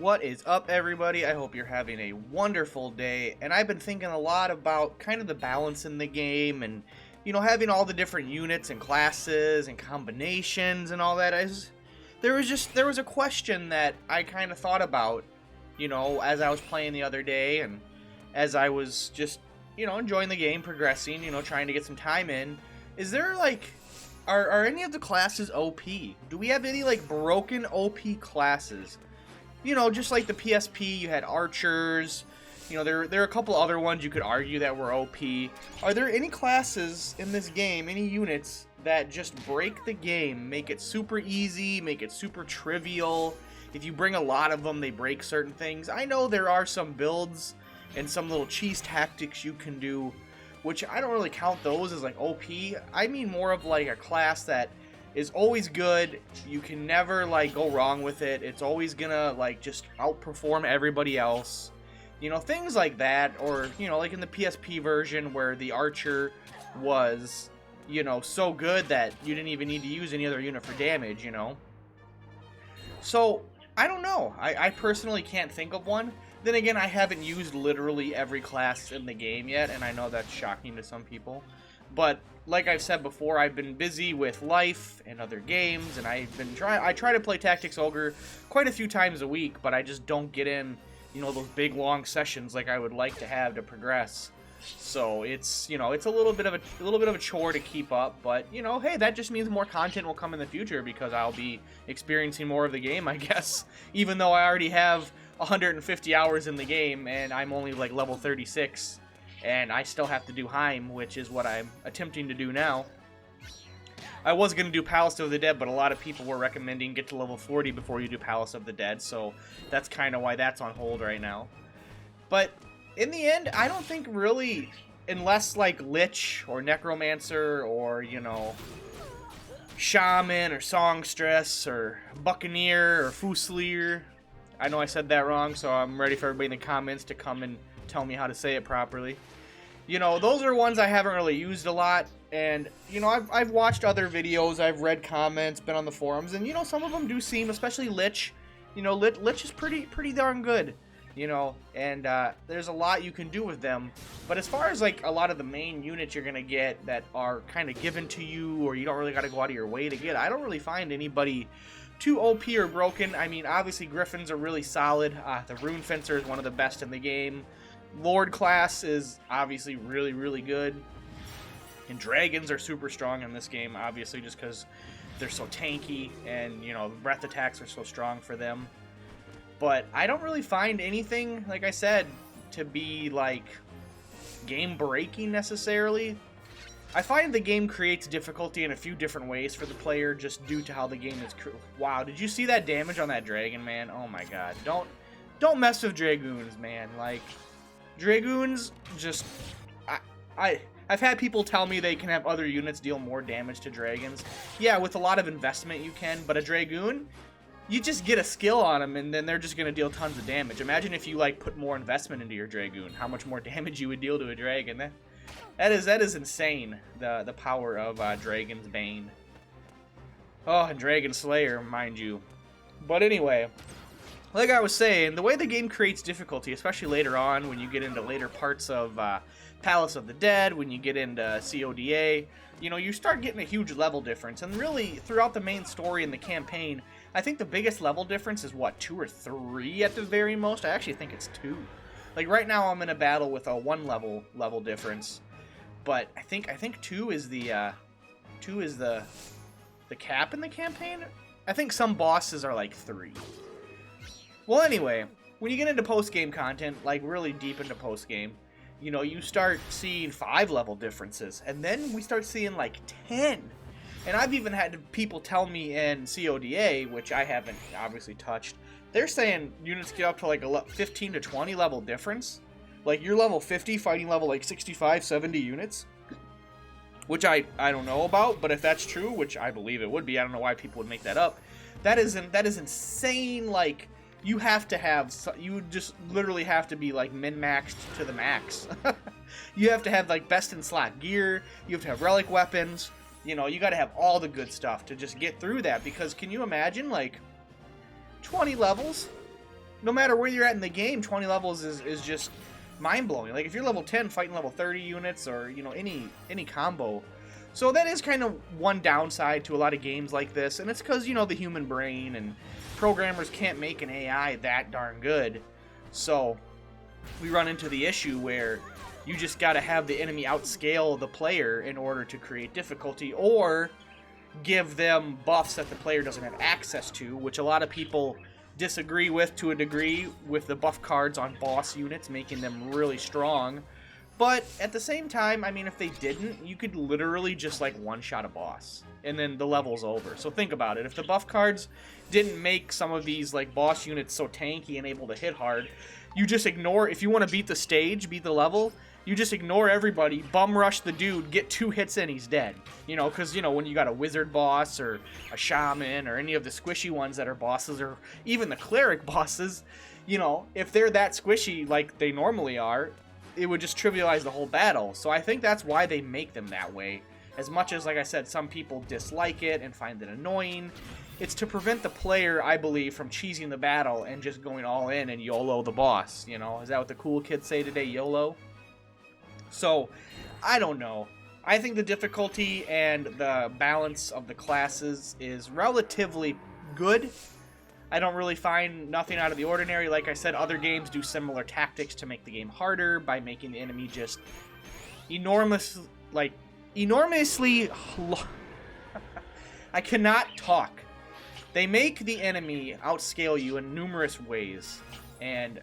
What is up, everybody? I hope you're having a wonderful day. And I've been thinking a lot about kind of the balance in the game and, having all the different units and classes and combinations and all that. There was a question that I kind of thought about, as I was playing the other day and as I was just, enjoying the game, progressing, trying to get some time in. Is there are any of the classes OP? Do we have any broken OP classes? Just like the PSP, you had archers. There are a couple other ones you could argue that were OP. Are there any classes in this game, any units that just break the game, make it super easy, make it super trivial? If you bring a lot of them, they break certain things. I know there are some builds and some little cheese tactics you can do, which I don't really count those as OP. I mean more of a class that is always good. You can never go wrong with it. It's always gonna just outperform everybody else. Things like that, or like in the PSP version where the archer was so good that you didn't even need to use any other unit for damage. So I don't know. I personally can't think of one. Then again, I haven't used literally every class in the game yet, and I know that's shocking to some people. But like I've said before, I've been busy with life and other games, and I try to play Tactics Ogre quite a few times a week, but I just don't get in, those big long sessions like I would like to have to progress. So it's, it's a little bit of a chore to keep up, but hey, that just means more content will come in the future because I'll be experiencing more of the game, I guess. Even though I already have 150 hours in the game and I'm only level 36. And I still have to do Heim, which is what I'm attempting to do now. I was going to do Palace of the Dead, but a lot of people were recommending get to level 40 before you do Palace of the Dead, so that's kind of why that's on hold right now. But in the end, I don't think really, unless Lich or Necromancer or, Shaman or Songstress or Buccaneer or Fusilier. I know I said that wrong, so I'm ready for everybody in the comments to come and tell me how to say it properly. Those are ones I haven't really used a lot, and I've watched other videos, I've read comments, been on the forums, and some of them do seem, especially Lich, Lich is pretty darn good, and there's a lot you can do with them. But as far as a lot of the main units you're gonna get that are kind of given to you, or you don't really got to go out of your way to get, I don't really find anybody too OP or broken. I mean, obviously Griffins are really solid. The Rune Fencer is one of the best in the game. Lord class is obviously really good, and dragons are super strong in this game, obviously just because they're so tanky, and breath attacks are so strong for them. But I don't really find anything, like I said, to be game breaking necessarily. I find the game creates difficulty in a few different ways for the player just due to how the game is. Wow, did you see that damage on that dragon, man? Oh my god, don't mess with dragoons, man. Dragoons just, I've had people tell me they can have other units deal more damage to dragons. Yeah, with a lot of investment you can, but a dragoon, you just get a skill on them and then they're just going to deal tons of damage. Imagine if you put more investment into your dragoon, how much more damage you would deal to a dragon. That is insane, the power of Dragon's Bane. Oh, and Dragon Slayer, mind you. But anyway, like I was saying, the way the game creates difficulty, especially later on when you get into later parts of Palace of the Dead, when you get into CODA, you start getting a huge level difference. And really, throughout the main story and the campaign, I think the biggest level difference is, 2 or 3 at the very most? I actually think it's 2. Right now I'm in a battle with a 1 level difference. But I think 2 is the cap in the campaign. I think some bosses are 3. Well, anyway, when you get into post-game content, really deep into post-game, you start seeing 5 level differences, and then we start seeing 10. And I've even had people tell me in CODA, which I haven't obviously touched, they're saying units get up to a 15 to 20 level difference. You're level 50 fighting level 65, 70 units. Which I don't know about, but if that's true, which I believe it would be, I don't know why people would make that up. That is insane. You have to have, you just literally have to be min-maxed to the max. You have to have best in slot gear, you have to have relic weapons, you gotta have all the good stuff to just get through that, because can you imagine 20 levels? no matter where you're at in the game, 20 levels is just mind-blowing. Like, if you're level 10 fighting level 30 units or, you know, any combo. So that is kind of one downside to a lot of games like this, and it's because, you know, the human brain and programmers can't make an AI that darn good. So we run into the issue where you just got to have the enemy outscale the player in order to create difficulty, or give them buffs that the player doesn't have access to, which a lot of people disagree with to a degree, with the buff cards on boss units making them really strong. But at the same time, I mean, if they didn't, you could literally just like one-shot a boss and then the level's over. So think about it. If the buff cards didn't make some of these like boss units so tanky and able to hit hard, you just ignore, if you want to beat the stage, beat the level, you just ignore everybody, bum rush the dude, get 2 hits in, he's dead. You know, because, you know, when you got a wizard boss or a shaman or any of the squishy ones that are bosses, or even the cleric bosses, you know, if they're that squishy like they normally are, it would just trivialize the whole battle. So I think that's why they make them that way. As much as, like I said, some people dislike it and find it annoying, it's to prevent the player, I believe, from cheesing the battle and just going all in and YOLO the boss. You know, is that what the cool kids say today, YOLO? So, I don't know. I think the difficulty and the balance of the classes is relatively good. I don't really find nothing out of the ordinary. Like I said, other games do similar tactics to make the game harder by making the enemy just enormously I cannot talk. They make the enemy outscale you in numerous ways, and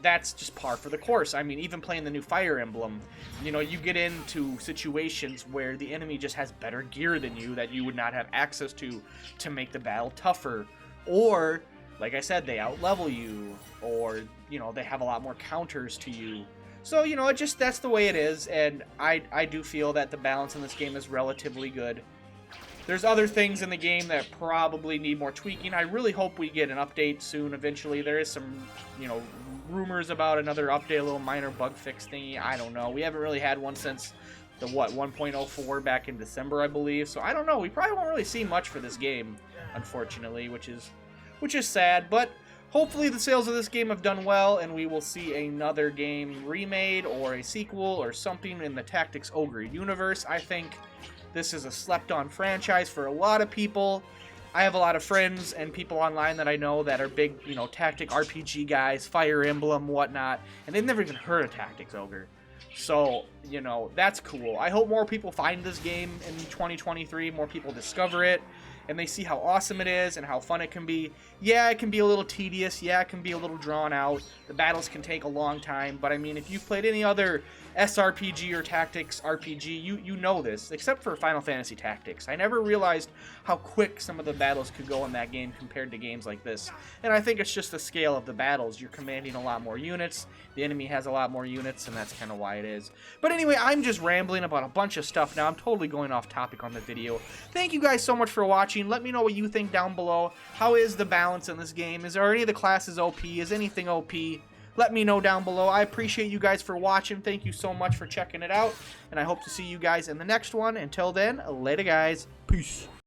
that's just par for the course. I mean, even playing the new Fire Emblem, you know, you get into situations where the enemy just has better gear than you that you would not have access to make the battle tougher. Or, like I said, they outlevel you, or, you know, they have a lot more counters to you. So, you know, it just, that's the way it is, and I do feel that the balance in this game is relatively good. There's other things in the game that probably need more tweaking. I really hope we get an update soon, eventually. There is some, you know, rumors about another update, a little minor bug fix thingy. I don't know. We haven't really had one since the, 1.04 back in December, I believe. So I don't know. We probably won't really see much for this game, unfortunately, which is sad. But hopefully the sales of this game have done well, and we will see another game remade or a sequel or something in the Tactics Ogre universe. I think this is a slept-on franchise for a lot of people. I have a lot of friends and people online that I know that are big, you know, tactic RPG guys, Fire Emblem, whatnot, and they've never even heard of Tactics Ogre. So, you know, that's cool. I hope more people find this game in 2023, more people discover it, and they see how awesome it is and how fun it can be. Yeah, it can be a little tedious. Yeah, it can be a little drawn out. The battles can take a long time. But, I mean, if you've played any other SRPG or Tactics RPG, you know this, except for Final Fantasy Tactics. I never realized how quick some of the battles could go in that game compared to games like this. And I think it's just the scale of the battles. You're commanding a lot more units. The enemy has a lot more units, and that's kind of why it is. But anyway, I'm just rambling about a bunch of stuff now. I'm totally going off topic on the video. Thank you guys so much for watching. Let me know what you think down below. How is the balance in this game? Is there any of the classes OP? Is anything OP? Let me know down below. I appreciate you guys for watching. Thank you so much for checking it out. And I hope to see you guys in the next one. Until then, later guys. Peace.